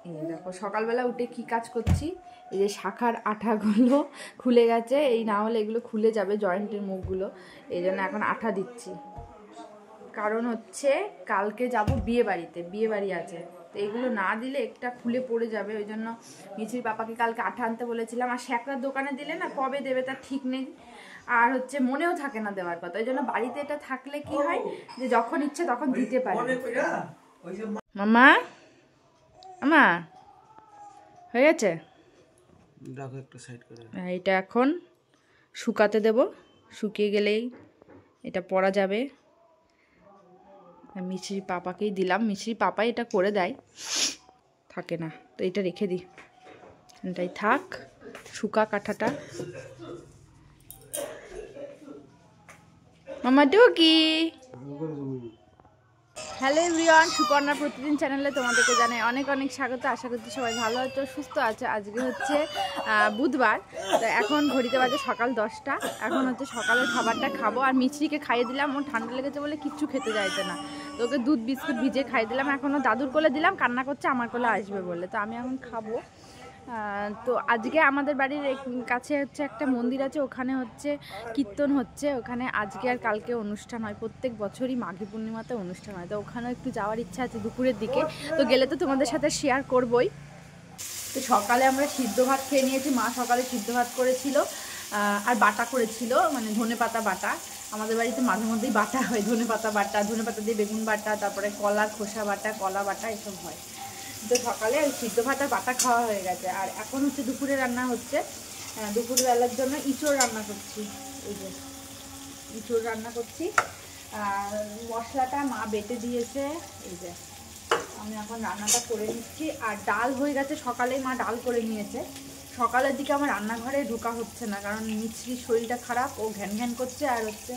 এই দেখো সকালবেলা উঠে কি কাজ করছি, এই যে শাখার আঠাগুলো খুলে গেছে, এই না হলে এগুলো খুলে যাবে জয়েন্টের মুখগুলো, এই জন্য এখন আঠা দিচ্ছি। কারণ হচ্ছে কালকে যাব বিয়ে বাড়িতে, বিয়ে বাড়ি আছে, তো এগুলো না দিলে একটা খুলে পড়ে যাবে, ওই জন্য মিছির পাপাকে কালকে আঠা আনতে বলেছিলাম। আর শ্যাকরার দোকানে দিলে না কবে দেবে তার ঠিক নেই, আর হচ্ছে মনেও থাকে না দেওয়ার কথা, ওই জন্য বাড়িতে এটা থাকলে কি হয় যে যখন ইচ্ছে তখন দিতে পারে। মামা আমা হয়ে গেছে, এটা এখন শুকাতে দেব, শুকিয়ে গেলেই এটা পরা যাবে। মিছরির পাপাকেই দিলাম, মিছরির পাপাই এটা করে দেয়, থাকে না, তো এটা রেখে দিই, এটাই থাক শুকা কাঠাটা। মামা টুকি, হ্যালো এভরিওয়ান, সুপর্ণা প্রতিদিন চ্যানেলে তোমাদেরকে জানাই অনেক অনেক স্বাগত। আশা করছি সবাই ভালো আছো, সুস্থ আছে। আজকে হচ্ছে বুধবার, তো এখন ঘড়িতে বাজে সকাল 10টা। এখন হচ্ছে সকালের খাবারটা খাবো, আর মিছরিকে খাইয়ে দিলাম, ওর ঠান্ডা লেগেছে বলে কিচ্ছু খেতে চাইছে না, তো ওকে দুধ বিস্কুট ভিজে খাইয়ে দিলাম। এখনও দাদুর কোলে দিলাম, কান্না করছে আমার কোলে আসবে বলে, তো আমি এখন খাবো। তো আজকে আমাদের বাড়ির কাছে হচ্ছে একটা মন্দির আছে, ওখানে হচ্ছে কীর্তন হচ্ছে, ওখানে আজকে আর কালকে অনুষ্ঠান হয়, প্রত্যেক বছরই মাঘী পূর্ণিমাতে অনুষ্ঠান হয়, তো ওখানেও একটু যাওয়ার ইচ্ছা আছে দুপুরের দিকে, তো গেলে তো তোমাদের সাথে শেয়ার করবই। তো সকালে আমরা সিদ্ধ ভাত খেয়ে নিয়েছি, মা সকালে সিদ্ধ ভাত করেছিল আর বাটা করেছিল, মানে ধনে পাতা বাটা। আমাদের বাড়িতে মাঝে মধ্যেই বাটা হয়, ধনে পাতা বাটা, ধনে পাতা দিয়ে বেগুন বাটা, তারপরে কলার খোসা বাটা, কলা বাটা, এসব হয়। তো সকালে সিদ্ধ ভাত আর বাটা খাওয়া হয়ে গেছে, আর এখন হচ্ছে দুপুরে রান্না হচ্ছে, দুপুরবেলার জন্য ইঁচড় রান্না করছি। এই যে ইঁচড় রান্না করছি, আর মশলাটা মা বেটে দিয়েছে, এই যে আমি এখন রান্নাটা করে নিচ্ছি। আর ডাল হয়ে গেছে, সকালেই মা ডাল করে নিয়েছে। সকালের দিকে আমার রান্নাঘরে ঢোকা হচ্ছে না, কারণ মিছরির শরীরটা খারাপ, ও ঘ্যান ঘ্যান করছে, আর হচ্ছে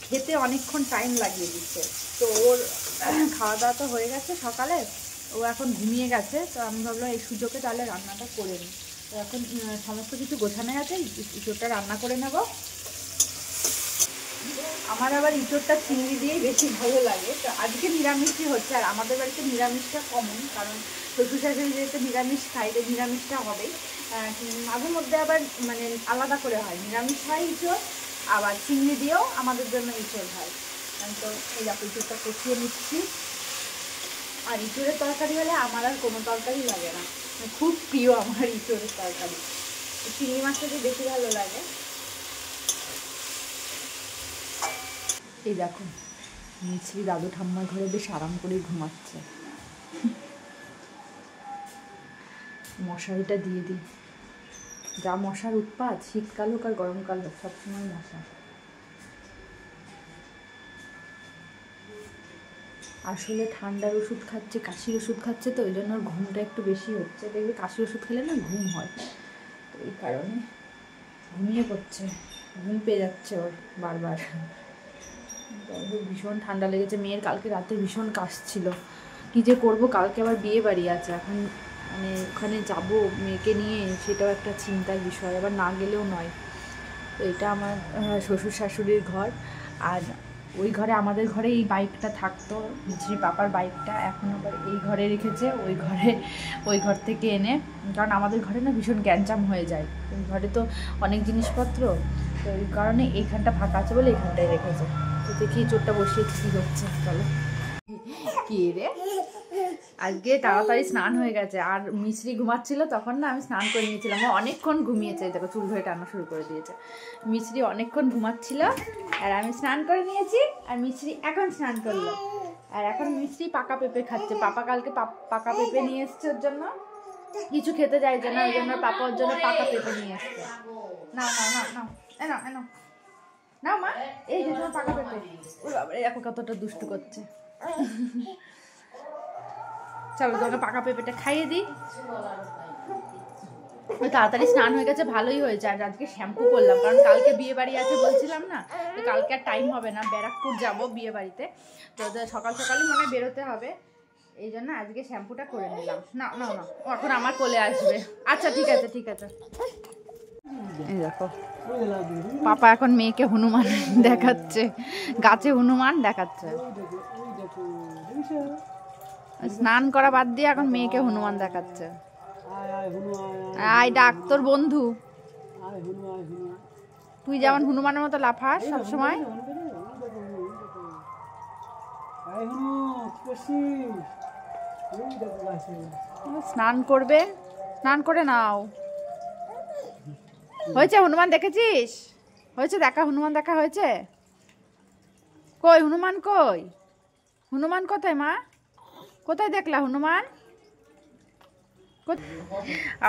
খেতে অনেকক্ষণ টাইম লাগিয়ে দিচ্ছে। তো ওর খাওয়া দাওয়া তো হয়ে গেছে সকালে, ও এখন ঘুমিয়ে গেছে, তো আমি ভাবলাম এই সুযোগে তাহলে রান্নাটা করে নিই। তো এখন সমস্ত কিছু গোছানো আছে, ইঁচড়টা রান্না করে নেব। আমার আবার ইঁচড়টা চিংড়ি দিয়েই বেশি ভালো লাগে, তো আজকে নিরামিষই হচ্ছে, আর আমাদের বাড়িতে নিরামিষটা কমন, কারণ শ্বশুর শাশুড়ি যেহেতু নিরামিষ খাই, তো নিরামিষটা হবেই। মাঝে মধ্যে আবার মানে আলাদা করে হয়, নিরামিষ হয় ইঁচড়, আবার চিংড়ি দিয়েও আমাদের জন্য ইঁচড় হয়। তো এই ইঁচড়টা কষিয়ে নিচ্ছি। আর ইঁচড়ের তরকারি হলে আমার আর কোনো তরকারি লাগে না, খুব প্রিয় আমার ইঁচড়ের তরকারি, চিংড়ি মাছটা যে বেশি ভালো লাগে। এই দেখো মিছরি দাদু ঠাম্মার ঘরে বেশ আরাম করে ঘুমাচ্ছে, মশারিটা দিয়ে দিই, যা মশার উৎপাত, শীতকাল হোক আর গরমকাল হোক সবসময় মশা। আসলে ঠান্ডার ওষুধ খাচ্ছে, কাশির ওষুধ খাচ্ছে, তো ওই জন্য ওর ঘুমটা একটু বেশি হচ্ছে। দেখবে কাশির ওষুধ খেলে না ঘুম হয়, তো এই কারণে ঘুমিয়ে পড়ছে, ঘুম পেয়ে যাচ্ছে ওর বারবার। ভীষণ ঠান্ডা লেগেছে, মেয়ের কালকে রাতে ভীষণ কাশছিল। কী যে করবো, কালকে আবার বিয়ে বাড়ি আছে, এখন মানে ওখানে যাব মেয়েকে নিয়ে, সেটাও একটা চিন্তার বিষয়, আবার না গেলেও নয়। তো এটা আমার শ্বশুর শাশুড়ির ঘর, আর ওই ঘরে আমাদের ঘরে এই বাইকটা থাকতো, মিছরির পাপার বাইকটা, এখন আবার এই ঘরে রেখেছে, ওই ঘর থেকে এনে, কারণ আমাদের ঘরে না ভীষণ গ্যাঞ্জাম হয়ে যায়, ওই ঘরে তো অনেক জিনিসপত্র, তো ওই কারণে এইখানটা ফাঁকা আছে বলে এইখানটায় রেখেছে। তো দেখি চোরটা বসিয়েছি কী হচ্ছে, চলো। কি রে, আজকে তাড়াতাড়ি স্নান হয়ে গেছে, আর মিছরি ঘুমাচ্ছিল তখন না আমি স্নান করে নিয়েছিলাম, ও অনেকক্ষণ ঘুমিয়েছে, দেখো চুল ধরে টানা শুরু করে দিয়েছে। মিছরি অনেকক্ষণ ঘুমাচ্ছিল আর আমি স্নান করে নিয়েছি, আর মিছরি এখন স্নান করলো। আর এখন মিছরি পাকা পেঁপে খাচ্ছে, পাপা কালকে পাকা পেঁপে নিয়ে এসছে ওর জন্য, কিছু খেতে চাইছে না, ওই জন্য পাপা ওর জন্য পাকা পেঁপে নিয়ে এসছে। না না না না এনো এনো না মা, এই যে তোমার পাকা পেঁপে। ওর বাবারে দেখো কতটা দুষ্টু করছে। চলো তোমাকে পাকা পেঁপেটা খাইয়ে দিই। ওই তাড়াতাড়ি স্নান হয়ে গেছে, ভালোই হয়েছে। আর আজকে শ্যাম্পু করলাম, কারণ কালকে বিয়ে বাড়ি আছে বলছিলাম না, তো কালকে আর টাইম হবে না, ব্যারাকপুর যাব বিয়ে বাড়িতে, তো সকাল সকালই মনে বেরোতে হবে, এই জন্য আজকে শ্যাম্পুটা করে নিলাম। না না না, ও এখন আমার কোলে আসবে। আচ্ছা ঠিক আছে ঠিক আছে। এই দেখো পাপা এখন মেয়েকে হনুমান দেখাচ্ছে, গাছে হনুমান দেখাচ্ছে। স্নান করা বাদ দিয়ে এখন মেয়েকে হনুমান দেখাচ্ছে। আয় ডাক তোর বন্ধু, তুই যেমন হনুমানের মতো লাফাস সবসময়। স্নান করবে, স্নান করে নাও। হয়েছে হনুমান দেখেছিস? হয়েছে দেখা, হনুমান দেখা হয়েছে? কই হনুমান, কই হনুমান? কোথায় মা, কোথায় দেখলা হনুমান?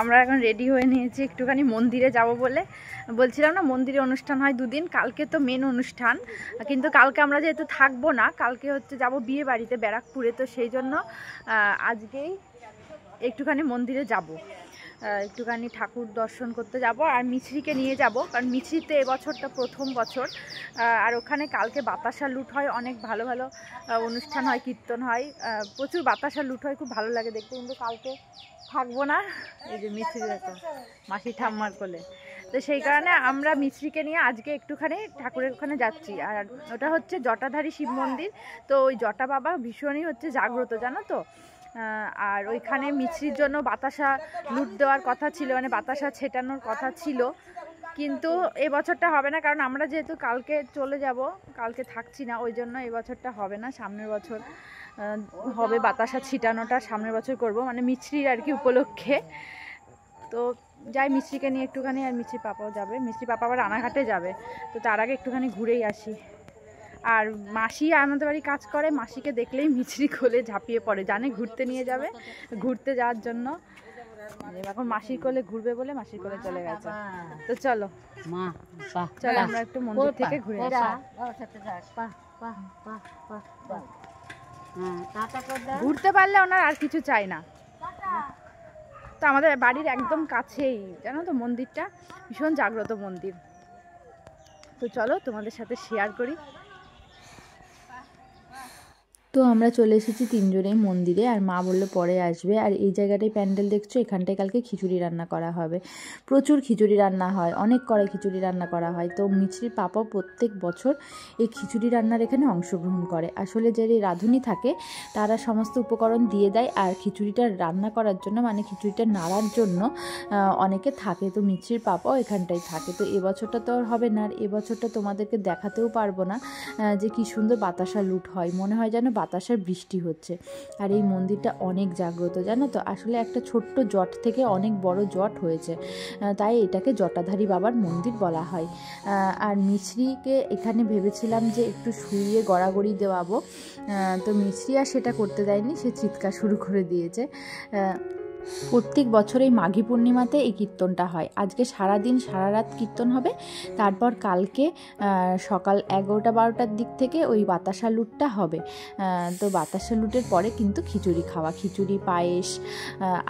আমরা এখন রেডি হয়ে নিয়েছি একটুখানি মন্দিরে যাব বলে। বলছিলাম না মন্দিরে অনুষ্ঠান হয় দুদিন, কালকে তো মেন অনুষ্ঠান, কিন্তু কালকে আমরা যেহেতু থাকবো না, কালকে হচ্ছে যাব বিয়ে বাড়িতে ব্যারাকপুরে, তো সেই জন্য আজকেই একটুখানি মন্দিরে যাব, একটুখানি ঠাকুর দর্শন করতে যাব আর মিছরিকে নিয়ে যাব, কারণ মিছরিতে এবছরটা প্রথম বছর। আর ওখানে কালকে বাতাসা লুট হয়, অনেক ভালো ভালো অনুষ্ঠান হয়, কীর্তন হয়, প্রচুর বাতাসা লুট হয়, খুব ভালো লাগে দেখতে। কিন্তু কালকে থাকবো না, এই যে মিছরি দেখো মাসি ঠাম্মার কোলে, তো সেই কারণে আমরা মিছরিকে নিয়ে আজকে একটুখানি ঠাকুরের ওখানে যাচ্ছি। আর ওটা হচ্ছে জটাধারী শিব মন্দির, তো ওই জটা বাবা ভীষণই হচ্ছে জাগ্রত, জানো তো। আর ওইখানে মিছরির জন্য বাতাসা লুট দেওয়ার কথা ছিল, মানে বাতাসা ছেটানোর কথা ছিল, কিন্তু এবছরটা হবে না, কারণ আমরা যেহেতু কালকে চলে যাব, কালকে থাকছি না, ওই জন্য এবছরটা হবে না, সামনের বছর হবে বাতাসা ছিটানোটা, সামনের বছর করব, মানে মিছরির আর কি উপলক্ষে। তো যাই মিছরিকে নিয়ে একটুখানি, আর মিছরি পাপাও যাবে, মিছরি পাপা আবার রানাঘাটে যাবে, তো তার আগে একটুখানি ঘুরেই আসি। আর মাসি আমাদের বাড়ি কাজ করে, মাসিকে দেখলেই মিছরি কোলে ঝাঁপিয়ে পড়ে, জানে ঘুরতে নিয়ে যাবে, ঘুরতে যাওয়ার জন্য এখন মাসির কোলে ঘুরবে বলে মাসির কোলে চলে গেছে। তো চলো চলো আমরা একটু মন্দির থেকে ঘুরে আসি। ঘুরতে পারলে ওনার আর কিছু চাই না। তো আমাদের বাড়ির একদম কাছেই জানো তো মন্দিরটা, ভীষণ জাগ্রত মন্দির। তো চলো তোমাদের সাথে শেয়ার করি। তো আমরা চলে এসেছি তিনজনেই মন্দিরে, আর মা বললো পরে আসবে। আর এই জায়গাটায় প্যান্ডেল দেখছো, এখানটায় কালকে খিচুড়ি রান্না করা হবে, প্রচুর খিচুড়ি রান্না হয়, অনেক কড়াই খিচুড়ি রান্না করা হয়। তো মিছরির পাপাও প্রত্যেক বছর এই খিচুড়ি রান্নার এখানে অংশগ্রহণ করে। আসলে যে রাঁধুনি থাকে তারা সমস্ত উপকরণ দিয়ে দেয়, আর খিচুড়িটা রান্না করার জন্য, মানে খিচুড়িটা নাড়ার জন্য অনেকে থাকে, তো মিছরির পাপাও এখানটায় থাকে। তো এবছরটা তো আর হবে না, আর এবছরটা তোমাদেরকে দেখাতেও পারবো না যে কি সুন্দর বাতাসা লুট হয়, মনে হয় যেন বাতাসার বৃষ্টি হচ্ছে। আর এই মন্দিরটা অনেক জাগ্রত, জানো তো। আসলে একটা ছোট্ট জট থেকে অনেক বড় জট হয়েছে, তাই এটাকে জটাধারী বাবার মন্দির বলা হয়। আর মিছরিকে এখানে ভেবেছিলাম যে একটু শুইয়ে গড়াগড়ি দেওয়াবো, তো মিছরি আর সেটা করতে দেয়নি, সে চিৎকার শুরু করে দিয়েছে। প্রত্যেক বছর এই মাঘী পূর্ণিমাতে এই কীর্তনটা হয়। আজকে সারাদিন সারা রাত কীর্তন হবে, তারপর কালকে সকাল 11টা-12টার দিক থেকে ওই বাতাসা লুটটা হবে। তো বাতাসা লুটের পরে কিন্তু খিচুড়ি খাওয়া, খিচুড়ি পায়েস,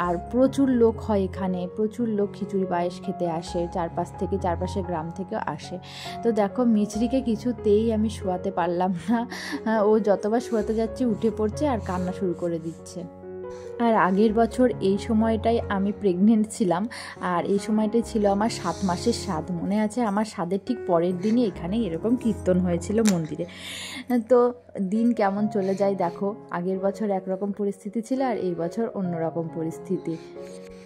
আর প্রচুর লোক হয় এখানে, প্রচুর লোক খিচুড়ি পায়েস খেতে আসে, চারপাশের গ্রাম থেকে আসে। তো দেখো মিছরিকে কিছুতেই আমি শোয়াতে পারলাম না, ও যতবার শোয়াতে যাচ্ছি উঠে পড়ছে আর কান্না শুরু করে দিচ্ছে। আর আগের বছর এই সময়টাই আমি প্রেগনেন্ট ছিলাম, আর এই সময়টাই ছিল আমার 7 মাসের স্বাদ। মনে আছে, আমার স্বাদের ঠিক পরের দিনই এখানে এরকম কীর্তন হয়েছিল মন্দিরে। তো দিন কেমন চলে যায় দেখো, আগের বছর একরকম পরিস্থিতি ছিল, আর এই বছর অন্যরকম পরিস্থিতি।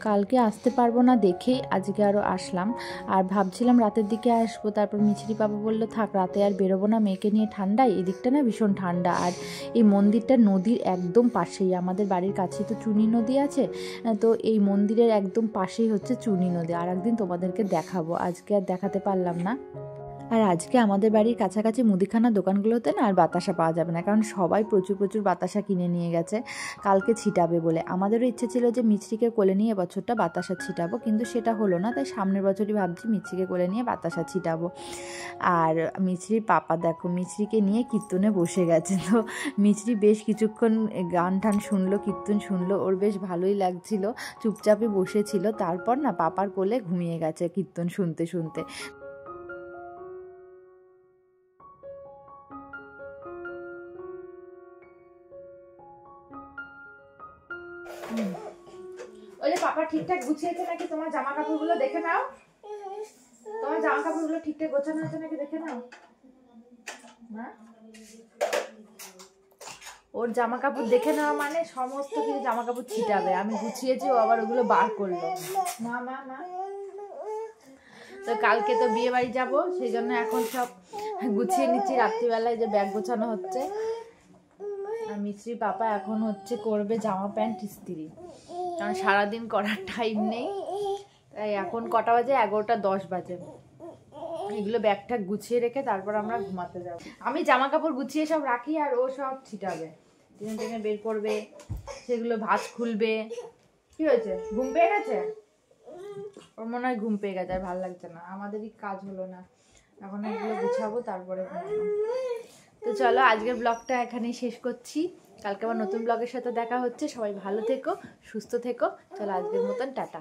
কালকে আসতে পারবো না দেখেই আজকে আরও আসলাম, আর ভাবছিলাম রাতের দিকে আসবো, তারপর মিছরি বাবা বললো থাক, রাতে আর বেরোবো না, মেয়েকে নিয়ে ঠান্ডায়, এদিকটা না ভীষণ ঠান্ডা। আর এই মন্দিরটা নদীর একদম পাশেই, আমাদের বাড়ির কাছেই তো চুনি নদী আছে, তো এই মন্দিরের একদম পাশেই হচ্ছে চুনি নদী। আর একদিন তোমাদেরকে দেখাবো, আজকে আর দেখাতে পারলাম না। আর আজকে আমাদের বাড়ির কাছাকাছি মুদিখানা দোকানগুলোতে না আর বাতাসা পাওয়া যাবে না, কারণ সবাই প্রচুর প্রচুর বাতাসা কিনে নিয়ে গেছে কালকে ছিটাবে বলে। আমাদেরও ইচ্ছে ছিল যে মিছরিকে কোলে নিয়ে এবছরটা বাতাসা ছিটাবো, কিন্তু সেটা হলো না, তাই সামনের বছরই ভাবছি মিছরিকে কোলে নিয়ে বাতাসা ছিটাবো। আর মিছরির পাপা দেখো মিছরিকে নিয়ে কীর্তনে বসে গেছে। তো মিছরি বেশ কিছুক্ষণ গান টান শুনলো, কীর্তন শুনলো, ওর বেশ ভালোই লাগছিল, চুপচাপে বসেছিল। তারপর না পাপার কোলে ঘুমিয়ে গেছে কীর্তন শুনতে শুনতে। ওই যে পাপা ঠিকঠাক গুছিয়েছে নাকি, তোমার জামা কাপড়গুলো দেখে নাও, তোমার জামা কাপড়গুলো ঠিকঠাক গোছানো আছে নাকি দেখে নাও। ওর জামা কাপড় দেখে নেওয়া মানে সমস্ত কিছু জামা কাপড় ছিটাবে। আমি গুছিয়েছি, ও আবার ওগুলো বার করলো। মা মা মা তো কালকে তো বিয়ে বাড়ি যাবো, সেই জন্য এখন সব গুছিয়ে নিচ্ছি। রাত্রিবেলায় যে ব্যাগ গোছানো হচ্ছে। আর মিস্ত্রি পাপা এখন হচ্ছে করবে জামা প্যান্ট ইস্ত্রি, কারণ সারাদিন করার টাইম নেই। তাই এখন কটা বাজে? 11:10 বাজে। এগুলো ব্যাগটা গুছিয়ে রেখে তারপর আমরা ঘুমাতে যাব। আমি জামা কাপড় গুছিয়ে সব রাখি, আর ও সব ছিটাবে, টেনে টেনে বের করবে, সেগুলো ভাঁজ খুলবে। কি হয়েছে? ঘুম পেয়ে গেছে? ওর মনে হয় ঘুম পেয়ে গেছে, আর ভালো লাগছে না। আমাদেরই কাজ হলো না, এখন এগুলো গুছাবো তারপরে ঘুমাবো। তো চলো আজকের ব্লগটা এখানেই শেষ করছি। কালকে আবার নতুন ব্লগের সাথে দেখা হচ্ছে। সবাই ভালো থেকো, সুস্থ থেকো। চলো আজকের মতন টাটা।